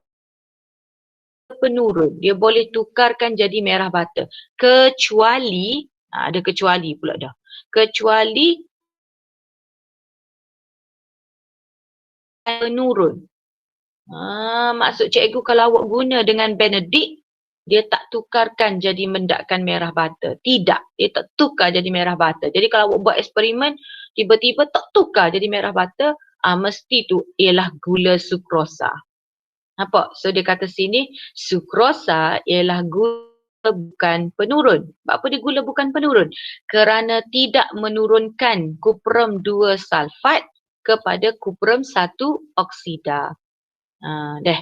Penurun, dia boleh tukarkan jadi merah bata. Kecuali, ada kecuali pula dah. Kecuali penurun. Maksud cikgu kalau awak guna dengan Benedict, dia tak tukarkan jadi mendapatkan merah bata. Tidak, dia tak tukar jadi merah bata. Jadi kalau awak buat eksperimen, tiba-tiba tak tukar jadi merah bata, mesti tu ialah gula sukrosa. Nampak? So dia kata sini, sukrosa ialah gula bukan penurun. Sebab apa dia gula bukan penurun? Kerana tidak menurunkan kuprum 2 sulfat kepada kuprum 1 oksida. Dah.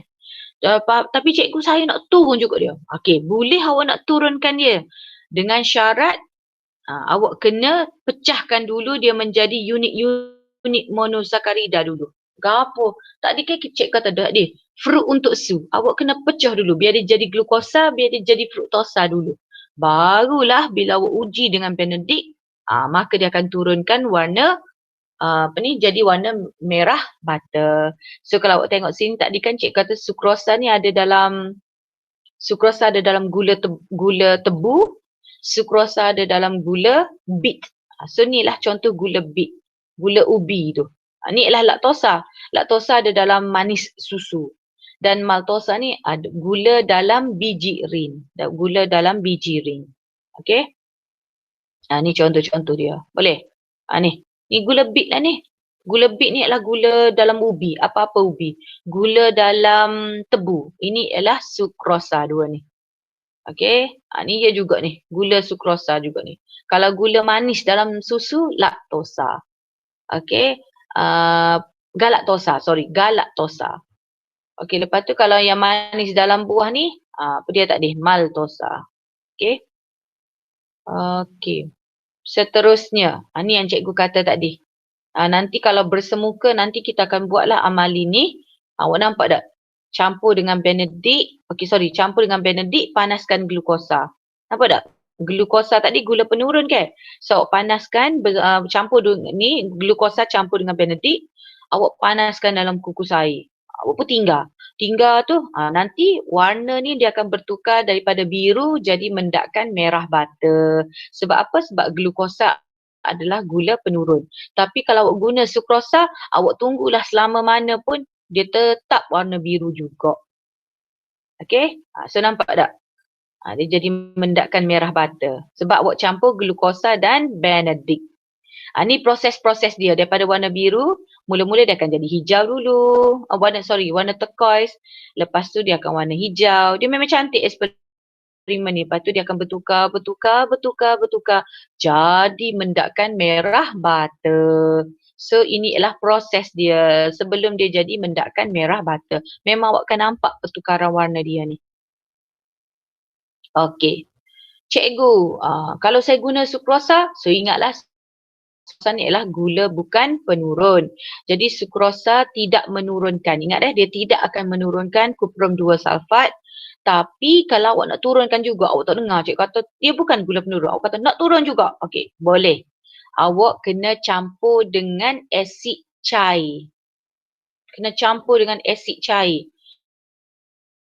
Tapi cikgu saya nak turun juga dia. Okey, boleh awak nak turunkan dia. Dengan syarat awak kena pecahkan dulu dia menjadi unit monosakarida dulu. Gapo? Tadi kan cik kata dah dia. Fruit untuk su. Awak kena pecah dulu biar dia jadi glukosa, biar dia jadi fruktosa dulu. Barulah bila awak uji dengan Benedict, maka dia akan turunkan warna jadi warna merah bata. So kalau awak tengok sini tadi kan cik kata sukrosa ni ada dalam gula tebu, sukrosa ada dalam gula bit. So ni lah contoh gula bit, gula ubi tu. Ni ialah laktosa. Laktosa ada dalam manis susu. Dan maltosa ni ada gula dalam biji rin. Gula dalam biji rin. Okey? Ni contoh-contoh dia. Boleh? Ni gula bit lah ni. Gula bit ni adalah gula dalam ubi. Apa-apa ubi. Gula dalam tebu. Ini ialah sukrosa dua ni. Okey. Ni dia juga ni. Gula sukrosa juga ni. Kalau gula manis dalam susu, laktosa. Okey. Galaktosa. Galaktosa. Okey. Lepas tu kalau yang manis dalam buah ni, apa dia tak ada? Maltosa. Okey. Okey. Seterusnya, ni yang cikgu kata tadi. Nanti kalau bersemuka, nanti kita akan buatlah amal ini. Awak nampak tak? Campur dengan Benedict. Campur dengan Benedict, panaskan glukosa. Nampak tak? Glukosa tadi gula penurun kan? So, awak panaskan, campur ni, glukosa campur dengan Benedict. Awak panaskan dalam kukus air. Awak pun tinggal. Tinggal tu, nanti warna ni dia akan bertukar daripada biru jadi mendapatkan merah bata. Sebab apa? Sebab glukosa adalah gula penurun. Tapi kalau awak guna sukrosa, awak tunggulah selama mana pun dia tetap warna biru juga. Okey? So nampak tak? Dia jadi mendapatkan merah bata. Sebab awak campur glukosa dan Benedict. Ni proses-proses dia daripada warna biru, mula-mula dia akan jadi hijau dulu. Warna turquoise. Lepas tu dia akan warna hijau. Dia memang cantik eksperimen ni. Lepas tu dia akan bertukar. Jadi mendapatkan merah bata. So ini ialah proses dia sebelum dia jadi mendapatkan merah bata. Memang awak akan nampak pertukaran warna dia ni. Okey. Cikgu, kalau saya guna sukrosa, so ingatlah sukrosa ni adalah gula bukan penurun. Jadi sukrosa tidak menurunkan. Ingat dia tidak akan menurunkan kuprum 2 sulfat. Tapi kalau awak nak turunkan juga, awak tak dengar cik kata dia bukan gula penurun. Awak kata nak turun juga. Okey, boleh. Awak kena campur dengan asid cair.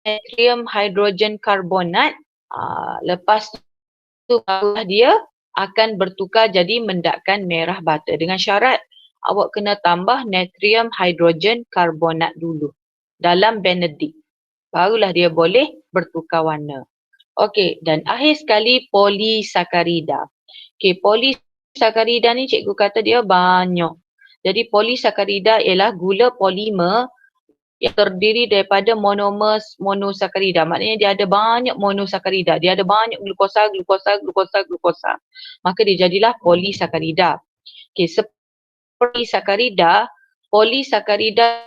Natrium hidrogen karbonat. Lepas tu barulah dia akan bertukar jadi mendapatkan merah bata. Dengan syarat awak kena tambah natrium hidrogen karbonat dulu dalam Benedict. Barulah dia boleh bertukar warna. Okey, dan akhir sekali polisakarida. Okey, polisakarida ni cikgu kata dia banyak. Jadi polisakarida ialah gula polimer yang terdiri daripada monosakarida. Maknanya dia ada banyak monosakarida. Dia ada banyak glukosa, glukosa, glukosa, glukosa. Maka dia jadilah polisakarida. Okey, seperti sakarida, polisakarida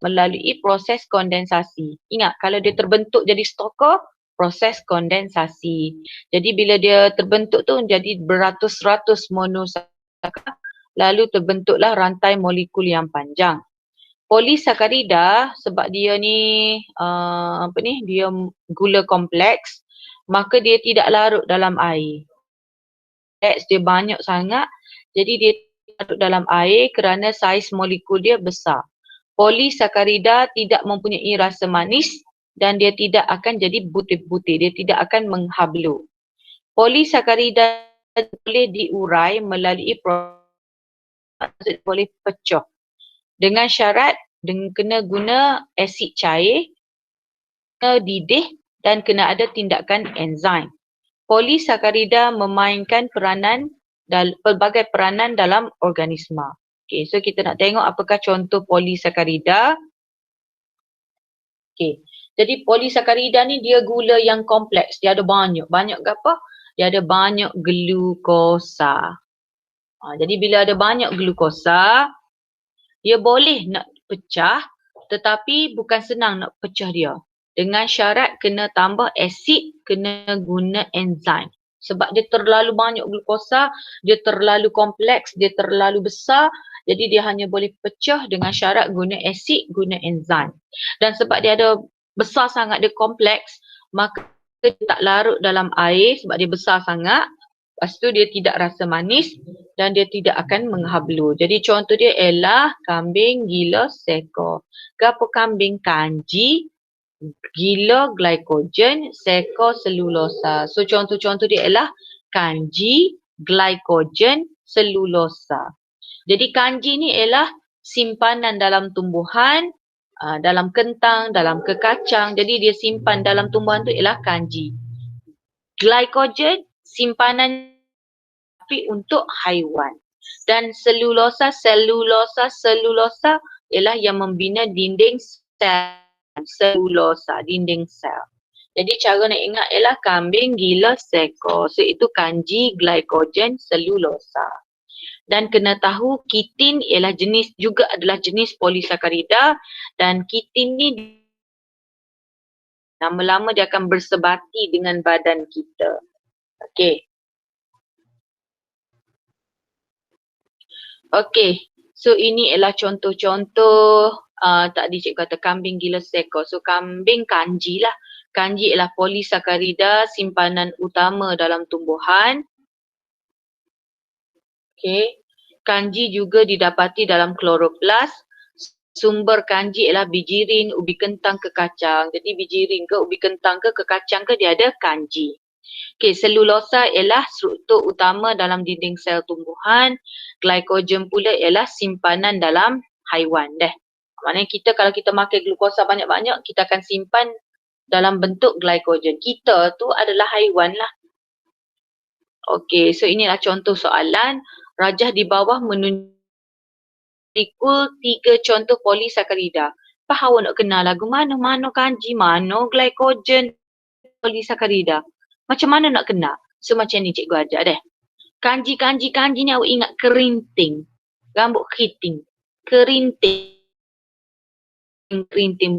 melalui proses kondensasi. Ingat, kalau dia terbentuk jadi stoker, proses kondensasi. Jadi bila dia terbentuk tu jadi beratus-ratus monosakarida, lalu terbentuklah rantai molekul yang panjang. Polisakarida sebab dia ni dia gula kompleks, maka dia tidak larut dalam air. Dia banyak sangat, jadi dia larut dalam air kerana saiz molekul dia besar. Polisakarida tidak mempunyai rasa manis dan dia tidak akan jadi butir-butir, dia tidak akan menghablu. Polisakarida boleh diurai melalui proses boleh pecah. Dengan syarat kena guna asid cair, kena didih dan kena ada tindakan enzim. Polisakarida memainkan pelbagai peranan dalam organisma. Okay, so kita nak tengok apakah contoh polisakarida. Okay, jadi polisakarida ni dia gula yang kompleks, dia ada banyak. Banyak ke apa? Dia ada banyak glukosa. Jadi bila ada banyak glukosa, dia boleh nak pecah tetapi bukan senang nak pecah dia. Dengan syarat kena tambah asid, kena guna enzim. Sebab dia terlalu banyak glukosa, dia terlalu kompleks, dia terlalu besar. Jadi dia hanya boleh pecah dengan syarat guna asid, guna enzim. Dan sebab dia ada besar sangat, dia kompleks, maka dia tak larut dalam air sebab dia besar sangat. Lepas tu dia tidak rasa manis dan dia tidak akan menghablu. Jadi contoh dia ialah kambing gila seko. Gapo kambing kanji, gila glycogen, seko selulosa. So contoh-contoh dia ialah kanji, glycogen, selulosa. Jadi kanji ni ialah simpanan dalam tumbuhan, dalam kentang, dalam kekacang. Jadi dia simpan dalam tumbuhan tu ialah kanji. Glycogen simpanan tapi untuk haiwan. Dan selulosa ialah yang membina dinding sel. Selulosa, dinding sel. Jadi cara nak ingat ialah kambing gila seko. So itu kanji, glycogen, selulosa. Dan kena tahu kitin ialah adalah jenis polisakarida dan kitin ni lama-lama dia akan bersebati dengan badan kita. Okey. Okey. So ini ialah contoh-contoh tadi cikgu kata kambing gila seko. So kambing kanji lah. Kanji ialah polisakarida simpanan utama dalam tumbuhan. Okey. Kanji juga didapati dalam kloroplas. Sumber kanji ialah bijirin, ubi kentang ke kacang. Jadi bijirin ke ubi kentang ke kacang ke dia ada kanji. Okey, selulosa ialah struktur utama dalam dinding sel tumbuhan. Glycogen pula ialah simpanan dalam haiwan. Maknanya kita kalau kita makan glukosa banyak-banyak, kita akan simpan dalam bentuk glycogen. Kita tu adalah haiwan lah. Okey, so inilah contoh soalan. Rajah di bawah menunjukkan 3 contoh polisakarida. Apa awak nak kenal lagu mana? Mana kanji, mana glycogen, polisakarida. Macam mana nak kenal? So macam ni cikgu ajar deh. Kanji ni awak ingat kerinting. Rambut keriting. Kerinting,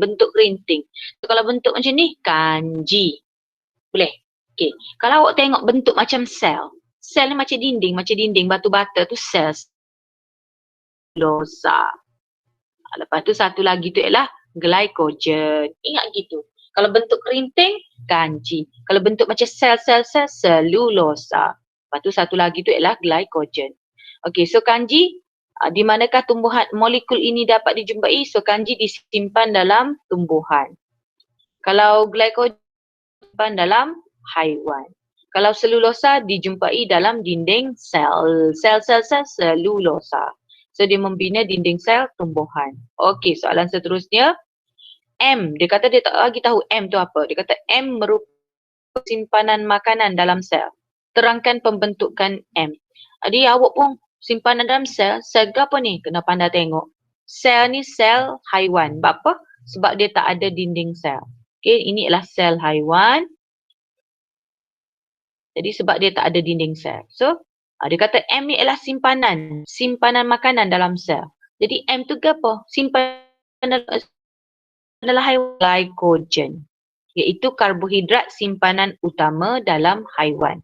bentuk kerinting. So, kalau bentuk macam ni, kanji. Boleh? Okay. Kalau awak tengok bentuk macam sel. Sel ni macam dinding, batu bata tu sel. Selulosa. Lepas tu satu lagi tu ialah glycogen. Ingat gitu. Kalau bentuk kerinting, kanji. Kalau bentuk macam sel, selulosa. Lepas tu satu lagi tu ialah glycogen. Okey, so kanji, di manakah tumbuhan molekul ini dapat dijumpai? So kanji disimpan dalam tumbuhan. Kalau glycogen disimpan dalam haiwan. Kalau selulosa dijumpai dalam dinding sel. Sel, selulosa. So dia membina dinding sel tumbuhan. Okey, soalan seterusnya. M, dia kata dia tak lagi tahu M tu apa. Dia kata M merupakan simpanan makanan dalam sel. Terangkan pembentukan M. Jadi awak pun simpanan dalam sel ke apa ni? Kena pandai tengok. Sel ni sel haiwan. Sebab apa? Sebab dia tak ada dinding sel. Okey, ini adalah sel haiwan. Jadi sebab dia tak ada dinding sel. So, dia kata M ni adalah simpanan makanan dalam sel. Jadi M tu ke apa? Simpanan adalah haiwan glycogen, iaitu karbohidrat simpanan utama dalam haiwan.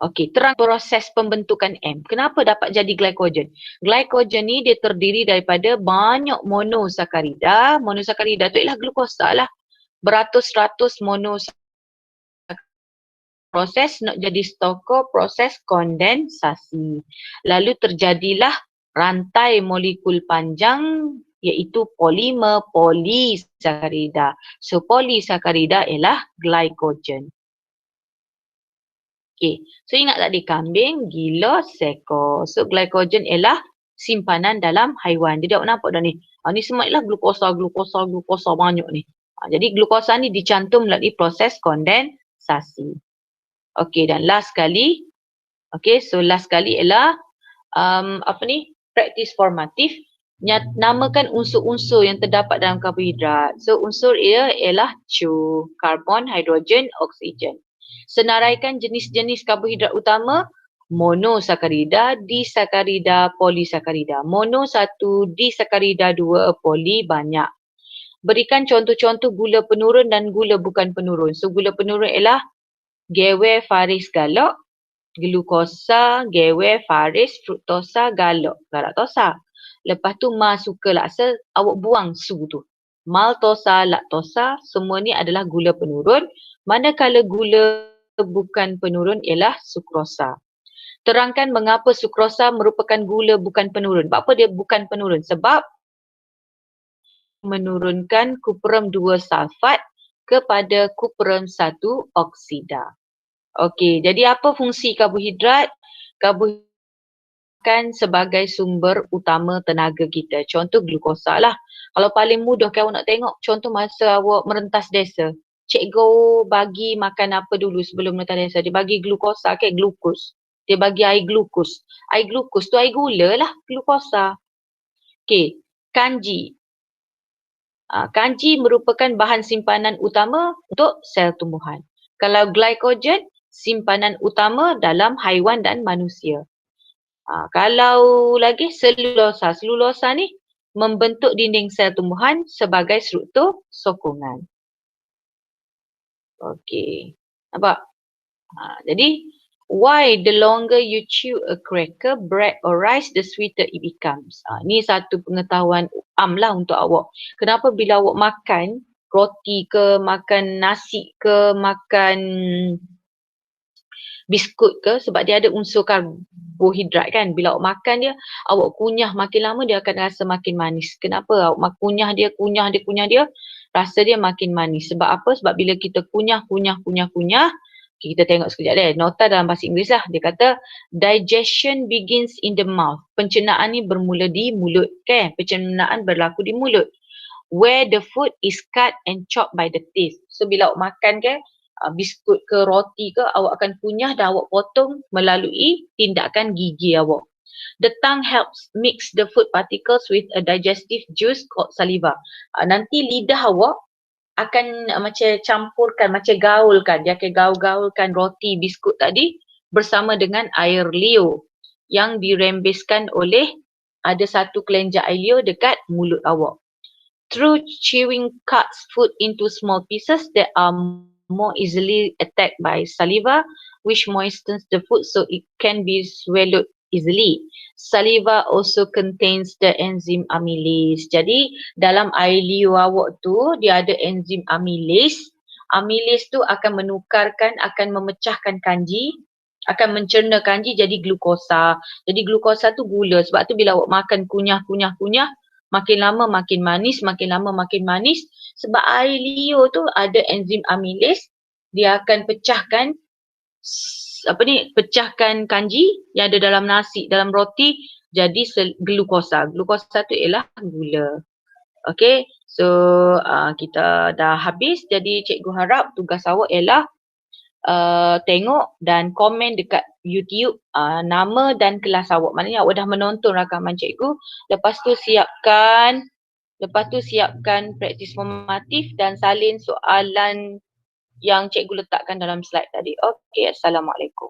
Okey, terang proses pembentukan M. Kenapa dapat jadi glycogen? Glycogen ni dia terdiri daripada banyak monosakarida. Monosakarida tu ialah glukosa lah. Beratus-ratus monosakarida. Proses nak jadi stoko, proses kondensasi. Lalu terjadilah rantai molekul panjang iaitu polimer polisakarida. So polisakarida ialah glycogen. Okay, so ingat tak di kambing, gila, seekor. So glycogen ialah simpanan dalam haiwan. Jadi awak nampak dah ni. Ni semua ialah glukosa banyak ni. Jadi glukosa ni dicantum melalui proses kondensasi. Okey, dan last sekali. Okey, so last sekali ialah praktis formatif. Namakan unsur-unsur yang terdapat dalam karbohidrat. So unsur ia ialah CHO, karbon, hidrogen, oksigen. Senaraikan jenis-jenis karbohidrat utama, monosakarida, disakarida, polisakarida. Mono 1, disakarida 2, poli banyak. Berikan contoh-contoh gula penurun dan gula bukan penurun. So gula penurun ialah gewer, faris, galak. Glukosa, gewer, faris, fruktosa, galak. Galaktosa. Lepas tu suka laksa, awak buang su tu. Maltosa, laktosa, semua ni adalah gula penurun. Manakala gula bukan penurun ialah sukrosa. Terangkan mengapa sukrosa merupakan gula bukan penurun. Apa dia bukan penurun? Sebab menurunkan kuprum 2 sulfat kepada kuprum 1 oksida. Okey, jadi apa fungsi karbohidrat? Karbohidrat kan sebagai sumber utama tenaga kita. Contoh glukosa lah. Kalau paling mudah kalau awak nak tengok, contoh masa awak merentas desa. Cikgu bagi makan apa dulu sebelum merentas desa? Dia bagi glukosa, glukos. Dia bagi air glukos. Air glukos tu air gula lah, glukosa. Okey, kanji. Kanji merupakan bahan simpanan utama untuk sel tumbuhan. Kalau glycogen, simpanan utama dalam haiwan dan manusia. Kalau lagi selulosa. Selulosa ni membentuk dinding sel tumbuhan sebagai struktur sokongan. Okey. Nampak? Jadi, why the longer you chew a cracker, bread or rice, the sweeter it becomes. Ni satu pengetahuan lah untuk awak. Kenapa bila awak makan roti ke, makan nasi ke, makan biskut ke, sebab dia ada unsur karbohidrat kan. Bila awak makan dia, awak kunyah makin lama dia akan rasa makin manis. Kenapa? Awak kunyah dia, rasa dia makin manis. Sebab apa? Sebab bila kita kunyah, kita tengok sekejap deh, nota dalam bahasa Inggeris lah. Dia kata, digestion begins in the mouth. Pencernaan ni bermula di mulut kan. Pencernaan berlaku di mulut. Where the food is cut and chopped by the teeth. So bila awak makan kan, biskut ke roti ke, awak akan kunyah dan awak potong melalui tindakan gigi awak. The tongue helps mix the food particles with a digestive juice called saliva. Nanti lidah awak akan macam campurkan, macam gaulkan. Dia akan gaul-gaulkan roti biskut tadi bersama dengan air liur yang dirembeskan oleh ada satu kelenjar air liur dekat mulut awak. Through chewing cuts food into small pieces that are more easily attacked by saliva, which moistens the food so it can be swallowed easily. Saliva also contains the enzyme amylase. Jadi dalam air liur awak tu dia ada enzim amylase. Amylase tu akan menukarkan, akan memecahkan kanji, akan mencerna kanji jadi glukosa. Jadi glukosa tu gula. Sebab tu bila awak makan kunyah, makin lama makin manis, sebab air liur tu ada enzim amylase, dia akan pecahkan pecahkan kanji yang ada dalam nasi, dalam roti jadi glukosa. Glukosa tu ialah gula. Okey, So kita dah habis, jadi cikgu harap tugas awak ialah tengok dan komen dekat YouTube nama dan kelas awak. Maknanya awak dah menonton rakaman cikgu. Lepas tu siapkan praktis formatif dan salin soalan yang cikgu letakkan dalam slide tadi. Okey, Assalamualaikum.